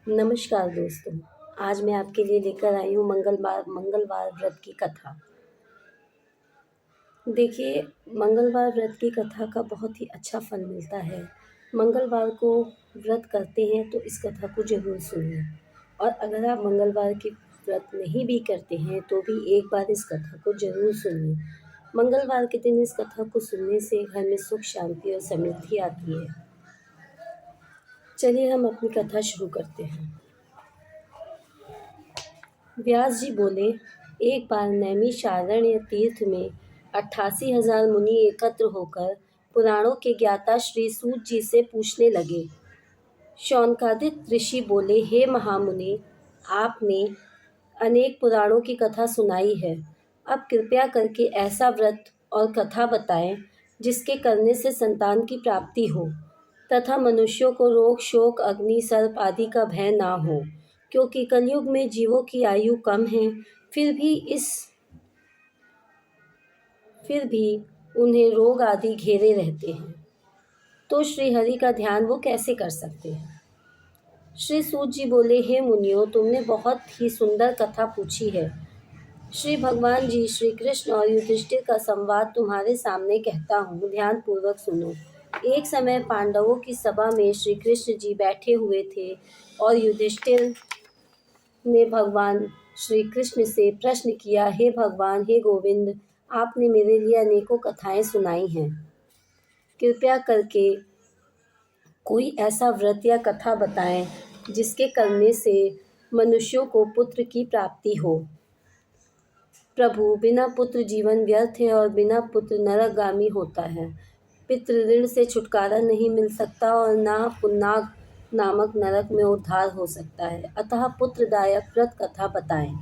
नमस्कार दोस्तों। आज मैं आपके लिए लेकर आई हूँ मंगलवार व्रत की कथा। देखिए, मंगलवार व्रत की कथा का बहुत ही अच्छा फल मिलता है। मंगलवार को व्रत करते हैं तो इस कथा को ज़रूर सुनिए, और अगर आप मंगलवार की व्रत नहीं भी करते हैं तो भी एक बार इस कथा को ज़रूर सुनिए। मंगलवार के दिन इस कथा को सुनने से घर में सुख, शांति और समृद्धि आती है। चलिए हम अपनी कथा शुरू करते हैं। व्यास जी बोले, एक बार नैमिषारण्य तीर्थ में 88,000 मुनि एकत्र होकर पुराणों के ज्ञाता श्री सूत जी से पूछने लगे। शौनकादिक ऋषि बोले, हे महामुनि, आपने अनेक पुराणों की कथा सुनाई है। अब कृपया करके ऐसा व्रत और कथा बताएं जिसके करने से संतान की प्राप्ति हो तथा मनुष्यों को रोग, शोक, अग्नि, सर्प आदि का भय ना हो, क्योंकि कलयुग में जीवों की आयु कम है, फिर भी उन्हें रोग आदि घेरे रहते हैं। तो श्री हरि का ध्यान वो कैसे कर सकते हैं? श्री सूत जी बोले, हे मुनियों, तुमने बहुत ही सुंदर कथा पूछी है। श्री भगवान जी श्री कृष्ण और युधिष्ठिर का संवाद तुम्हारे सामने कहता हूँ, ध्यान पूर्वक सुनो। एक समय पांडवों की सभा में श्री कृष्ण जी बैठे हुए थे और युधिष्ठिर ने भगवान श्री कृष्ण से प्रश्न किया, हे भगवान, हे गोविंद, आपने मेरे लिए अनेकों कथाएं सुनाई हैं। कृपया करके कोई ऐसा व्रत या कथा बताएं जिसके करने से मनुष्यों को पुत्र की प्राप्ति हो। प्रभु, बिना पुत्र जीवन व्यर्थ है और बिना पुत्र नरकगामी होता है। पितृ ऋण से छुटकारा नहीं मिल सकता और ना पुन्नाग नामक नरक में उद्धार हो सकता है। अतः पुत्रदायक व्रत कथा बताएं।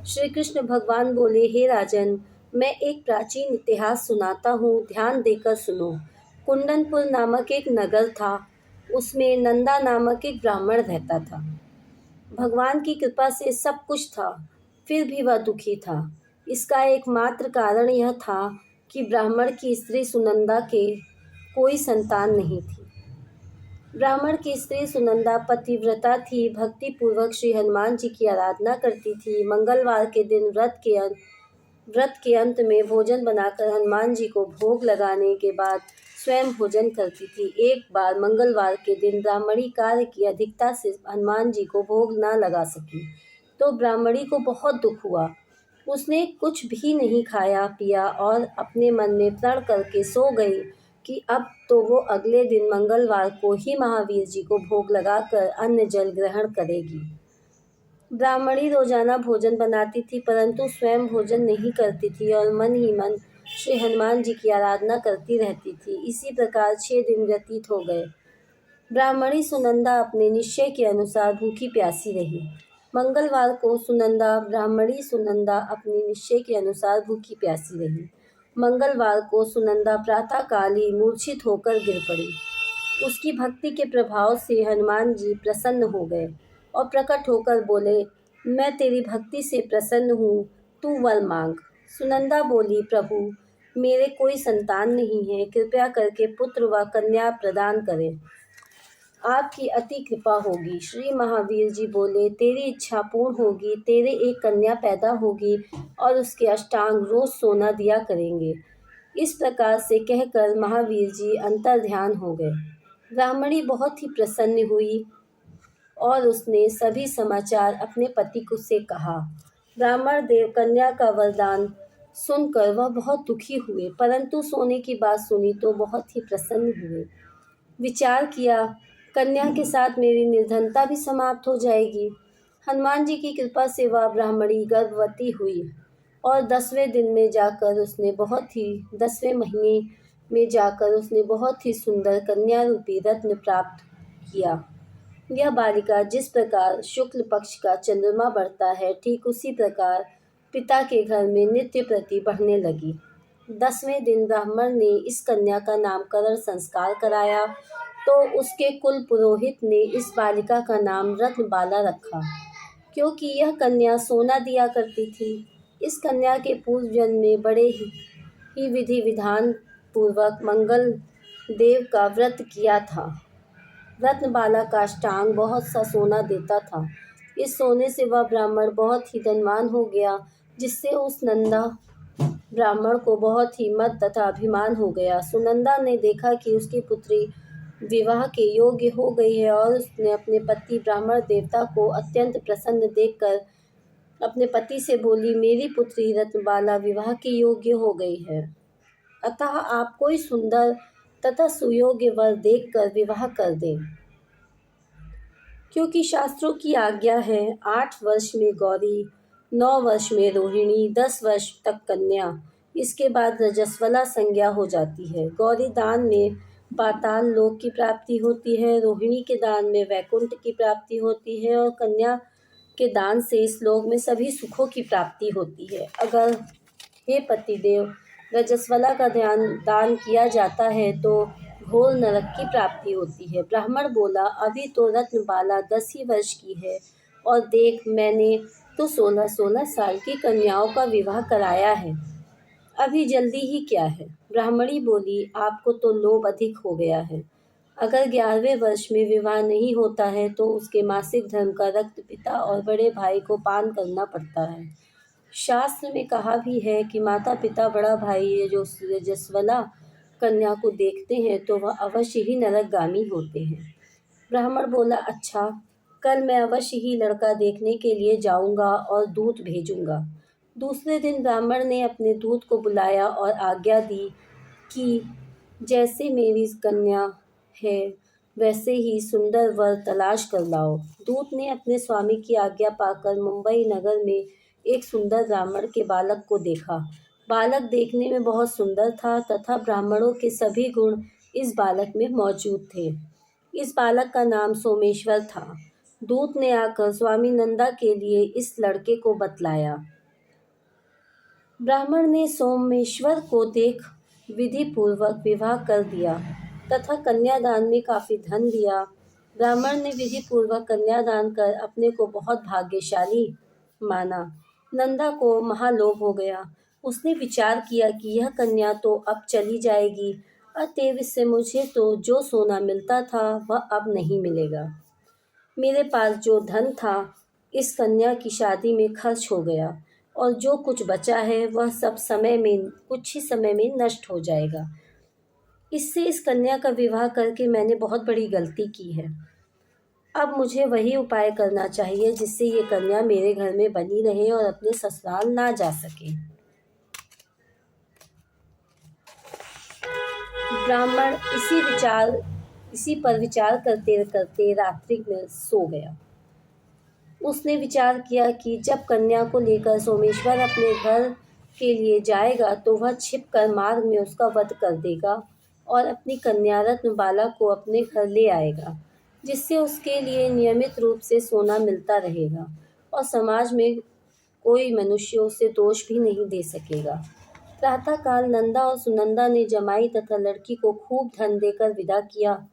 श्री कृष्ण भगवान बोले, हे राजन, मैं एक प्राचीन इतिहास सुनाता हूँ, ध्यान देकर सुनो। कुंदनपुर नामक एक नगर था। उसमें नंदा नामक एक ब्राह्मण रहता था। भगवान की कृपा से सब कुछ था, फिर भी वह दुखी था। इसका एकमात्र कारण यह था कि ब्राह्मण की स्त्री सुनंदा के कोई संतान नहीं थी। ब्राह्मण की स्त्री सुनंदा पतिव्रता थी, भक्ति पूर्वक श्री हनुमान जी की आराधना करती थी। मंगलवार के दिन व्रत के अंत में भोजन बनाकर हनुमान जी को भोग लगाने के बाद स्वयं भोजन करती थी। एक बार मंगलवार के दिन ब्राह्मणी कार्य की अधिकता से हनुमान जी को भोग न लगा सकी, तो ब्राह्मणी को बहुत दुख हुआ। उसने कुछ भी नहीं खाया पिया और अपने मन में प्रण करके सो गई कि अब तो वो अगले दिन मंगलवार को ही महावीर जी को भोग लगाकर अन्न जल ग्रहण करेगी। ब्राह्मणी रोजाना भोजन बनाती थी, परंतु स्वयं भोजन नहीं करती थी और मन ही मन श्री हनुमान जी की आराधना करती रहती थी। इसी प्रकार 6 दिन व्यतीत हो गए। ब्राह्मणी सुनंदा अपने निश्चय के अनुसार भूखी प्यासी रही। ब्राह्मणी सुनंदा अपने निश्चय के अनुसार भूखी प्यासी रही। मंगलवार को सुनंदा प्रातःकाल ही मूर्छित होकर गिर पड़ी। उसकी भक्ति के प्रभाव से हनुमान जी प्रसन्न हो गए और प्रकट होकर बोले, मैं तेरी भक्ति से प्रसन्न हूँ, तू वर मांग। सुनंदा बोली, प्रभु, मेरे कोई संतान नहीं है, कृपया करके पुत्र व कन्या प्रदान करें, आपकी अति कृपा होगी। श्री महावीर जी बोले, तेरी इच्छा पूर्ण होगी, तेरे एक कन्या पैदा होगी और उसके अष्टांग रोज सोना दिया करेंगे। इस प्रकार से कहकर महावीर जी अंतर्ध्यान हो गए। ब्राह्मणी बहुत ही प्रसन्न हुई और उसने सभी समाचार अपने पति को से कहा। ब्राह्मण देव कन्या का वरदान सुनकर वह बहुत दुखी हुए, परंतु सोने की बात सुनी तो बहुत ही प्रसन्न हुए। विचार किया, कन्या के साथ मेरी निर्धनता भी समाप्त हो जाएगी। हनुमान जी की कृपा से वह ब्राह्मणी गर्भवती हुई और 10वें महीने में जाकर उसने बहुत ही सुंदर कन्या रूपी रत्न प्राप्त किया। यह बालिका जिस प्रकार शुक्ल पक्ष का चंद्रमा बढ़ता है, ठीक उसी प्रकार पिता के घर में नित्य प्रति बढ़ने लगी। 10वें दिन ब्राह्मण ने इस कन्या का नामकरण संस्कार कराया, तो उसके कुल पुरोहित ने इस बालिका का नाम रत्नबाला रखा, क्योंकि यह कन्या सोना दिया करती थी। इस कन्या के पूर्व जन्म में बड़े ही विधि विधान पूर्वक मंगल देव का व्रत किया था। रत्नबाला काष्ठांग बहुत सा सोना देता था। इस सोने से वह ब्राह्मण बहुत ही धनवान हो गया, जिससे उस नंदा ब्राह्मण को बहुत ही मद तथा अभिमान हो गया। सुनंदा ने देखा कि उसकी पुत्री विवाह के योग्य हो गई है और उसने अपने पति ब्राह्मण देवता को अत्यंत प्रसन्न देखकर अपने पति से बोली, मेरी पुत्री रत्नबाला विवाह के योग्य हो गई है, अतः आप कोई सुंदर तथा सुयोग्य वर देखकर विवाह कर दें, क्योंकि शास्त्रों की आज्ञा है 8 वर्ष में गौरी, 9 वर्ष में रोहिणी, 10 वर्ष तक कन्या, इसके बाद रजस्वला संज्ञा हो जाती है। गौरी दान में पाताल लोक की प्राप्ति होती है, रोहिणी के दान में वैकुंठ की प्राप्ति होती है और कन्या के दान से इस लोक में सभी सुखों की प्राप्ति होती है। अगर हे पतिदेव रजस्वला का दान किया जाता है तो घोर नरक की प्राप्ति होती है। ब्राह्मण बोला, अभी तो रत्नबाला 10 ही वर्ष की है और देख मैंने तो 16-16 साल की कन्याओं का विवाह कराया है, अभी जल्दी ही क्या है। ब्राह्मणी बोली, आपको तो लोभ अधिक हो गया है। अगर 11वें वर्ष में विवाह नहीं होता है तो उसके मासिक धर्म का रक्त पिता और बड़े भाई को पान करना पड़ता है। शास्त्र में कहा भी है कि माता पिता बड़ा भाई जो रजस्वला कन्या को देखते हैं तो वह अवश्य ही नरकगामी होते हैं। ब्राह्मण बोला, अच्छा, कल मैं अवश्य ही लड़का देखने के लिए जाऊंगा और दूत भेजूंगा। दूसरे दिन ब्राह्मण ने अपने दूत को बुलाया और आज्ञा दी कि जैसे मेरी कन्या है वैसे ही सुंदर वर तलाश कर लाओ। दूत ने अपने स्वामी की आज्ञा पाकर मुंबई नगर में एक सुंदर ब्राह्मण के बालक को देखा। बालक देखने में बहुत सुंदर था तथा ब्राह्मणों के सभी गुण इस बालक में मौजूद थे। इस बालक का नाम सोमेश्वर था। दूत ने आकर स्वामी नंदा के लिए इस लड़के को बतलाया। ब्राह्मण ने सोमेश्वर को देख विधि पूर्वक विवाह कर दिया तथा कन्यादान में काफी धन दिया। ब्राह्मण ने विधि पूर्वक कन्यादान कर अपने को बहुत भाग्यशाली माना। नंदा को महालोभ हो गया। उसने विचार किया कि यह कन्या तो अब चली जाएगी, अतएव इससे मुझे तो जो सोना मिलता था वह अब नहीं मिलेगा। मेरे पास जो धन था इस कन्या की शादी में खर्च हो गया और जो कुछ बचा है वह सब कुछ ही समय में नष्ट हो जाएगा। इससे इस कन्या का विवाह करके मैंने बहुत बड़ी गलती की है। अब मुझे वही उपाय करना चाहिए जिससे ये कन्या मेरे घर में बनी रहे और अपने ससुराल ना जा सके। ब्राह्मण इसी पर विचार करते करते रात्रि में सो गया। उसने विचार किया कि जब कन्या को लेकर सोमेश्वर अपने घर के लिए जाएगा तो वह छिपकर मार्ग में उसका वध कर देगा और अपनी कन्या रत्नबाला को अपने घर ले आएगा, जिससे उसके लिए नियमित रूप से सोना मिलता रहेगा और समाज में कोई मनुष्य उसे दोष भी नहीं दे सकेगा। प्रातःकाल नंदा और सुनंदा ने जमाई तथा लड़की को खूब धन देकर विदा किया।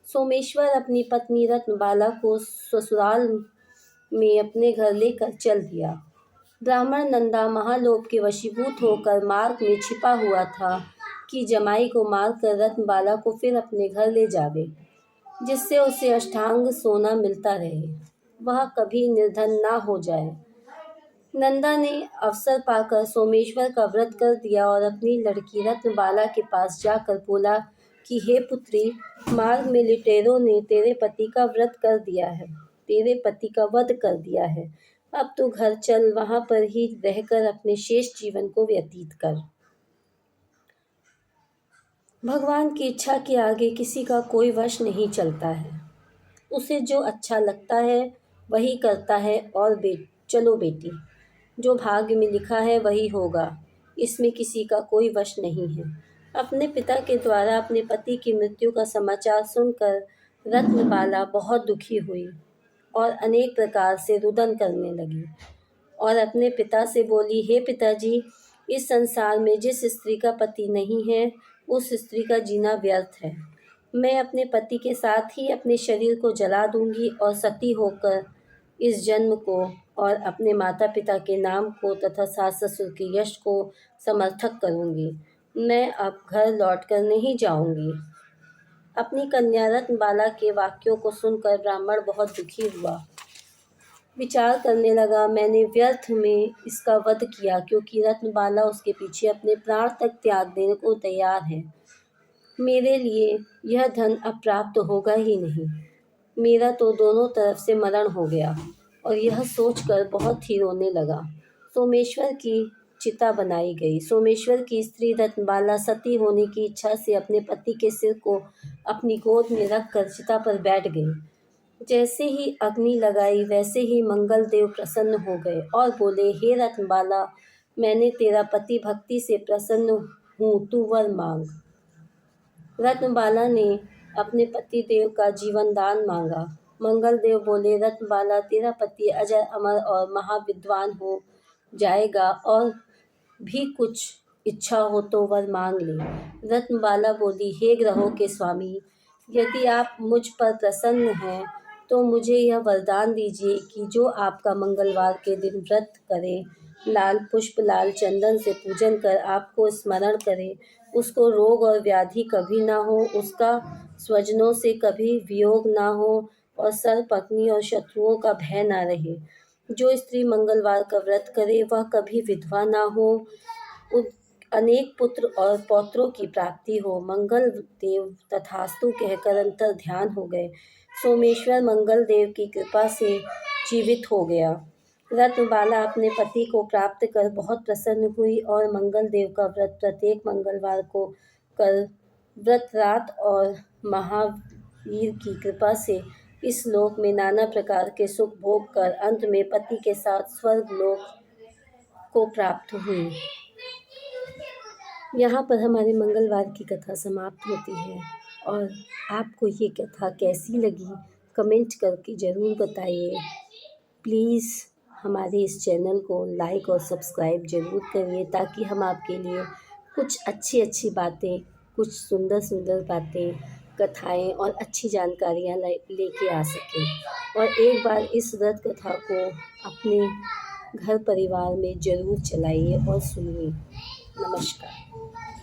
सोमेश्वर अपनी पत्नी रत्नबाला को ससुराल में अपने घर लेकर चल दिया। ब्राह्मण नंदा महालोभ के वशीभूत होकर मार्ग में छिपा हुआ था कि जमाई को मारकर रत्नबाला को फिर अपने घर ले जावे, जिससे उसे अष्टांग सोना मिलता रहे, वह कभी निर्धन ना हो जाए। नंदा ने अवसर पाकर सोमेश्वर का व्रत कर दिया और अपनी लड़की रत्नबाला के पास जाकर बोला कि हे पुत्री, मार्ग में लुटेरों ने तेरे पति का वध कर दिया है। अब तू घर चल, वहां पर ही रहकर अपने शेष जीवन को व्यतीत कर। भगवान की इच्छा के आगे किसी का कोई वश नहीं चलता है। उसे जो अच्छा लगता है वही करता है और चलो बेटी, जो भाग्य में लिखा है वही होगा, इसमें किसी का कोई वश नहीं है। अपने पिता के द्वारा अपने पति की मृत्यु का समाचार सुनकर रत्नबाला बहुत दुखी हुई और अनेक प्रकार से रुदन करने लगी और अपने पिता से बोली, हे पिताजी, इस संसार में जिस स्त्री का पति नहीं है उस स्त्री का जीना व्यर्थ है। मैं अपने पति के साथ ही अपने शरीर को जला दूंगी और सती होकर इस जन्म को और अपने माता पिता के नाम को तथा सास ससुर के यश को समर्थक करूंगी। मैं अब घर लौटकर नहीं जाऊंगी। अपनी कन्या रत्नबाला के वाक्यों को सुनकर ब्राह्मण बहुत दुखी हुआ। विचार करने लगा, मैंने व्यर्थ में इसका वध किया, क्योंकि रत्नबाला उसके पीछे अपने प्राण तक त्याग देने को तैयार है। मेरे लिए यह धन अब प्राप्त होगा ही नहीं। मेरा तो दोनों तरफ से मरण हो गया। और यह सोचकर बहुत ही रोने लगा। सोमेश्वर की चिता बनाई गई। सोमेश्वर की स्त्री रत्नबाला सती होने की इच्छा से अपने पति के सिर को अपनी गोद में रखकर चिता पर बैठ गई। जैसे ही अग्नि लगाई वैसे ही मंगल देव प्रसन्न हो गए और बोले, हे रत्नबाला, मैंने तेरा पति भक्ति से प्रसन्न हूँ, तू वर मांग। रत्नबाला ने अपने पति देव का जीवन दान मांगा। मंगल देव बोले, रत्नबाला, तेरा पति अजर अमर और महाविद्वान हो जाएगा, और भी कुछ इच्छा हो तो वर मांग ले। रत्नबाला बोली, हे ग्रहों के स्वामी, यदि आप मुझ पर प्रसन्न हैं तो मुझे यह वरदान दीजिए कि जो आपका मंगलवार के दिन व्रत करे, लाल पुष्प लाल चंदन से पूजन कर आपको स्मरण करे, उसको रोग और व्याधि कभी ना हो, उसका स्वजनों से कभी वियोग ना हो और सर्प अग्नि और शत्रुओं का भय ना रहे। जो स्त्री मंगलवार का व्रत करे वह कभी विधवा ना हो, अनेक पुत्र और पौत्रों की प्राप्ति हो। मंगल देव तथास्तु कहकर अंतर ध्यान हो गए। सोमेश्वर मंगल देव की कृपा से जीवित हो गया। रत्नबाला अपने पति को प्राप्त कर बहुत प्रसन्न हुई और मंगल देव का व्रत प्रत्येक मंगलवार को कर व्रत रात और महावीर की कृपा से इस लोक में नाना प्रकार के सुख भोग कर अंत में पति के साथ स्वर्ग लोक को प्राप्त हुई। यहाँ पर हमारे मंगलवार की कथा समाप्त होती है। और आपको ये कथा कैसी लगी कमेंट करके ज़रूर बताइए। प्लीज़ हमारे इस चैनल को लाइक और सब्सक्राइब ज़रूर करिए, ताकि हम आपके लिए कुछ अच्छी बातें, कुछ सुंदर बातें, कथाएं और अच्छी जानकारियाँ लेके आ सकें। और एक बार इस व्रत कथा को अपने घर परिवार में ज़रूर चलाइए और सुनिए। नमस्कार।